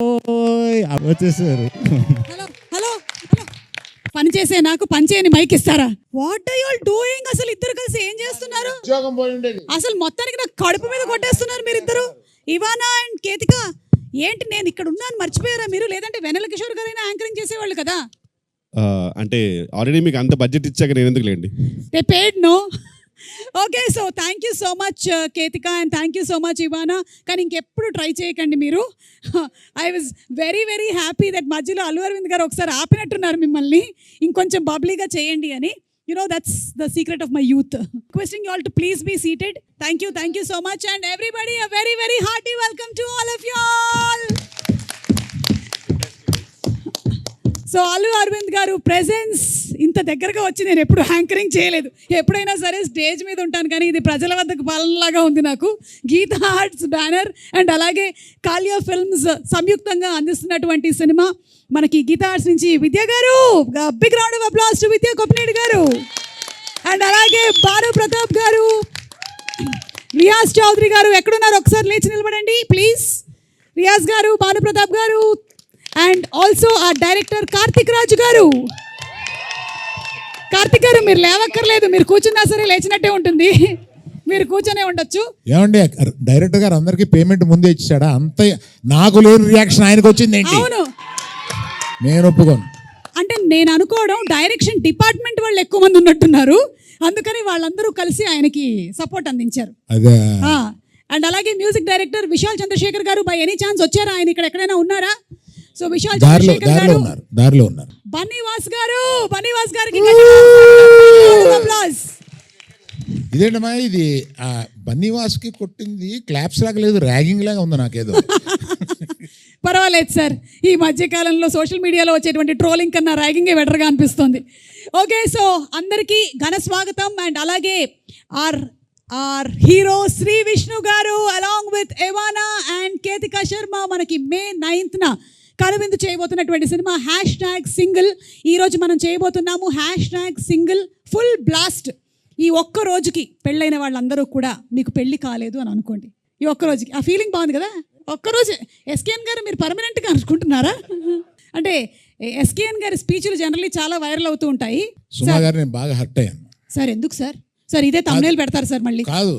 వచ్చేసారు. Hello hello hello పని చేసే నాకు పని చేయని మైక్ ఇస్తారా? What are you all doing? అసలు ఇద్దరు కలిసి ఏం చేస్తున్నారు? అసలు మొత్తానికి నాకు కడుపు మీద కొట్టేస్తున్నారు మీరిద్దరు. ఇవానా అండ్ కేతిక ఏంటి, నేను ఇక్కడ ఉన్నాను మర్చిపోయారా మీరు? లేదంటే వెన్నెల కిషోర్ గారైనా యాంకరింగ్ చేసేవాళ్ళు కదా. అంటే ఆల్రెడీ మీకు అంత బడ్జెట్ ఇచ్చాక నేను ఎందుకు లేండి. They paid no. Okay, so thank you so much Ketika and thank you so much Ivana. కానీ ఇంకెప్పుడు ట్రై చేయకండి మీరు. I was very very happy that మధ్యలో అల్లు అరవింద్ గారు ఒకసారి ఆపినట్టున్నారు మిమ్మల్ని, ఇంకొంచెం బబ్లీగా చేయండి అని. You know, that's the secret of my youth. Requesting you all to please be seated. Thank you so much, and everybody a very very hearty welcome to all of you all. So Allu Aravind garu presence ఇంత దగ్గరగా వచ్చి నేను ఎప్పుడు anchoring చేయలేదు. ఎప్పుడైనా సరే stage మీద ఉంటాను, కానీ ఇది ప్రజల వద్దకు పాలనలాగా ఉంది నాకు. గీతా ఆర్ట్స్ బ్యానర్ అండ్ అలాగే కాలియా ఫిల్మ్స్ సంయుక్తంగా అందిస్తున్నటువంటి సినిమా మనకి గీతా ఆర్ట్స్ నుంచి విద్య గారు, big round of applause to Vidya Koppineedi గారు, అండ్ అలాగే భాను ప్రతాప్ గారు, రియాజ్ చౌదరి గారు. ఎక్కడున్నారు ఒకసారి లేచి నిలబడండి ప్లీజ్. రియాజ్ గారు, భాను ప్రతాప్ గారు, అండ్ ఆల్సో ఆ డైరెక్టర్ కార్తిక్ రాజు గారు. కార్తిక్ గారు మీరు లేవక్కర్లేదు, మీరు కూర్చున్నా సరే లేచినట్టే ఉంటుంది, మీరు కూర్చొనే ఉండొచ్చు. ఏమండి డైరెక్టర్ గారు అందరికి పేమెంట్ ముందే ఇచ్చాడా? అంత నాకు లేని రియాక్షన్ ఆయనకు వచ్చింది ఏంటి? అవును, నేను ఒప్పుకోను. అంటే నేను అనుకోవడం డైరెక్షన్ డిపార్ట్మెంట్ వాళ్ళు ఎక్కువ మంది ఉన్నట్టున్నారు, అందుకని వాళ్ళందరూ కలిసి ఆయనకి సపోర్ట్ అందించారు. అదే. అండ్ అలాగే మ్యూజిక్ డైరెక్టర్ విశాల్ చంద్రశేఖర్ గారు, బై ఎనీ ఛాన్స్ వచ్చారా? ఆయన ఇక్కడ ఎక్కడైనా ఉన్నారా? సో విశాల్ చంద్రశేఖర్ గారు, దారిలో ఉన్నారు. బన్నీవాస్ గారు, బన్నీవాస్ గారికి ఇదేంటమ్మా ఇది? బన్నీవాస్కి కొట్టింది క్లాప్స్ లాగా లేదు, ర్యాగింగ్ లాగా ఉంది నాకేదో. పర్వాలేదు సార్, ఈ మధ్యకాలంలో సోషల్ మీడియాలో వచ్చేటువంటి ట్రోలింగ్ కన్నా ర్యాగింగే బెటర్గా అనిపిస్తుంది. ఓకే, సో అందరికీ ఘన స్వాగతం. అండ్ అలాగే ఆర్ హీరో శ్రీ విష్ణు గారు along with Ivana and Ketika Sharma మనకి May 9th కనువిందు చేయబోతున్నటువంటి సినిమా #సింగిల్. ఈరోజు మనం చేయబోతున్నాము #సింగిల్ ఫుల్ బ్లాస్ట్. ఈ ఒక్క రోజుకి పెళ్ళైన వాళ్ళందరూ కూడా మీకు పెళ్ళి కాలేదు అని అనుకోండి. ఈ ఒక్క రోజుకి ఆ ఫీలింగ్ బాగుంది కదా. ఒక్కరోజు ఎస్కేఎన్ గారు మీరు పర్మనెంట్గా అనుకుంటున్నారా? అంటే ఎస్కేఎన్ గారి స్పీచ్లు జనరల్లీ చాలా వైరల్ అవుతూ ఉంటాయి. సుమా గారు నేను బాగా హర్ట్ అయ్యాను సార్. ఎందుకు సార్? సార్ ఇదే తమ్నేల్ పెడతారు సార్ మళ్ళీ. కాదు,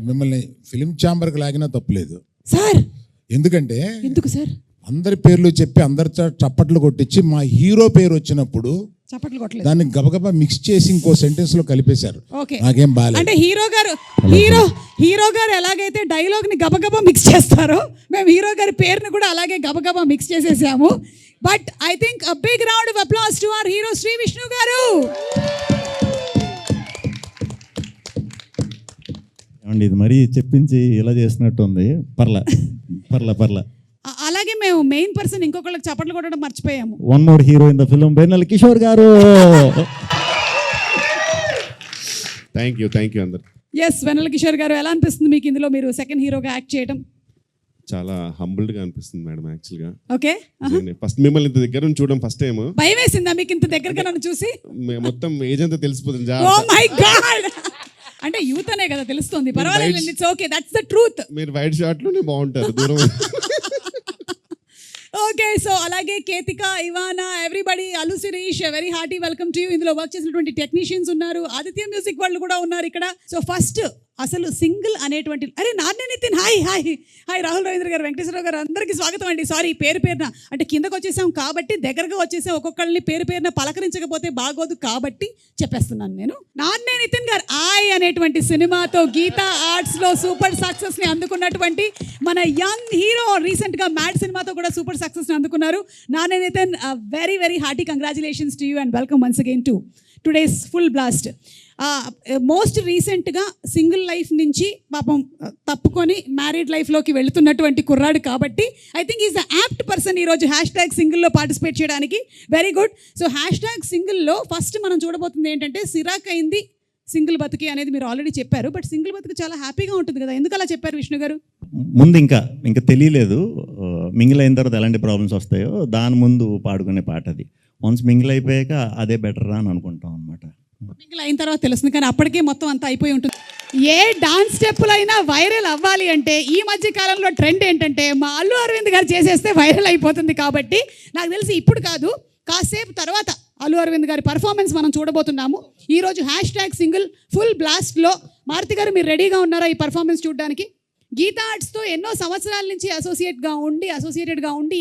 మిమ్మల్ని ఫిలిం ఛాంబర్కి లాగినా తప్పులేదు సార్. ఎందుకు సార్? అందరి పేర్లు చెప్పి అందరి చప్పట్లు కొట్టించి మా హీరో పేరు వచ్చినప్పుడు చప్పట్లు కొట్టలేదు, దాన్ని గబగబా మిక్స్ చేసి ఇంకో సెంటెన్స్ లో కలిపేశారు. నాకేం బాలేదు. అంటే హీరో గారు ఎలాగైతే డైలాగ్ ని గబగబా మిక్స్ చేస్తారో మేము హీరో గారి పేరుని కూడా అలాగే గబగబా మిక్స్ చేసేసాము. But I think a big round of applause to our hero Shri Vishnu garu. ఇది మరీ చెప్పించి ఇలా చేసినట్టు ఉంది. పర్లా అలాగే మేము మెయిన్ పర్సన్ ఇంకొకళ్ళకి చప్పట్లు కొట్టడం మర్చిపోయాము. One more hero in the film, Vennela Kishore గారు. థ్యాంక్ యూ అందరు. ఎస్, వెన్నెల కిషోర్ గారు, ఎలా అనిపిస్తుంది మీకు ఇందులో మీరు సెకండ్ హీరోగా యాక్ట్ చేయడం? చాలా హంబుల్డ్గా అనిపిస్తుంది మేడం. యాక్చువల్గా ఓకే, ఫస్ట్ మిమ్మల్ని ఇంత దగ్గర నుంచి చూడడం ఫస్ట్ టైం. భయం వేసిందా మీకు ఇంత దగ్గరగా నన్ను చూసి? మొత్తం ఏజ్ అంతా తెలిసిపోతుంది. ఓ మై గాడ్, అంటే యూత్ అనే కదా తెలుస్తుంది. పర్వాలేదు, it's okay, that's the truth. మీరు వైట్ షార్ట్ లోనే బాగుంటారు దూరం. ఓకే, సో అలాగే Ketika, Ivana, everybody, Allu Sirish, very hearty welcome to you. ఇందులో వర్క్ చేసినటువంటి టెక్నీషియన్స్ ఉన్నారు, ఆదిత్య మ్యూజిక్ వాళ్ళు కూడా ఉన్నారు ఇక్కడ. సో ఫస్ట్ అసలు సింగిల్ అనేటువంటి, అరే నాన్నే నితిన్, హాయ్ రాహుల్ రవీంద్ర గారు, వెంకటేశ్వరరావు గారు, అందరికీ స్వాగతం అండి. సారీ పేరున అంటే కిందకు వచ్చేసాం కాబట్టి దగ్గరగా వచ్చేసాం, ఒక్కొక్కళ్ళని పేరున పలకరించకపోతే బాగోదు కాబట్టి చెప్పేస్తున్నాను నేను. నాన్నే నితిన్ గారు అనేటువంటి సినిమాతో గీతా ఆర్ట్స్ లో సూపర్ సక్సెస్ ని అందుకున్నటువంటి మన యంగ్ హీరో, రీసెంట్ గా మ్యాడ్ సినిమాతో కూడా సూపర్ సక్సెస్ ని అందుకున్నారు. నాన్నే Nithin, very very hearty congratulations to you and welcome once again to today's full blast. Most రీసెంట్గా సింగిల్ లైఫ్ నుంచి పాపం తప్పుకొని మ్యారీడ్ లైఫ్లోకి వెళుతున్నటువంటి కుర్రాడు కాబట్టి I think is the apt person ఈరోజు #సింగిల్లో పార్టిసిపేట్ చేయడానికి. Very good. సో #సింగిల్లో ఫస్ట్ మనం చూడబోతుంది ఏంటంటే సిరాక్ అయింది సింగిల్ బతుకి అనేది మీరు ఆల్రెడీ చెప్పారు. బట్ సింగిల్ బతుకు చాలా హ్యాపీగా ఉంటుంది కదా, ఎందుకు అలా చెప్పారు విష్ణు గారు? ముందు ఇంకా తెలియలేదు మింగిల్ అయిన తర్వాత ఎలాంటి ప్రాబ్లమ్స్ వస్తాయో, దాని ముందు పాడుకునే పాట అది. వన్స్ మింగిల్ అయిపోయాక అదే బెటర్ అని అనుకుంటాం అనమాట. మింగిల్ అయిన తర్వాత తెలుస్తుంది, కానీ అప్పటికే మొత్తం అంతా అయిపోయి ఉంటుంది. ఏ డాన్స్ స్టెప్పులు అయినా వైరల్ అవ్వాలి అంటే ఈ మధ్య కాలంలో ట్రెండ్ ఏంటంటే మా అల్లు అరవింద్ గారు చేసేస్తే వైరల్ అయిపోతుంది. కాబట్టి నాకు తెలిసి ఇప్పుడు కాదు, కాసేపు తర్వాత అల్లు అరవింద్ గారి పర్ఫార్మెన్స్ మనం చూడబోతున్నాము. ఈరోజు #సింగిల్ ఫుల్ బ్లాస్ట్లో మారుతి గారు మీరు రెడీగా ఉన్నారా ఈ పర్ఫార్మెన్స్ చూడడానికి? గీతా ఆర్ట్స్తో ఎన్నో సంవత్సరాల నుంచి అసోసియేటెడ్గా ఉండి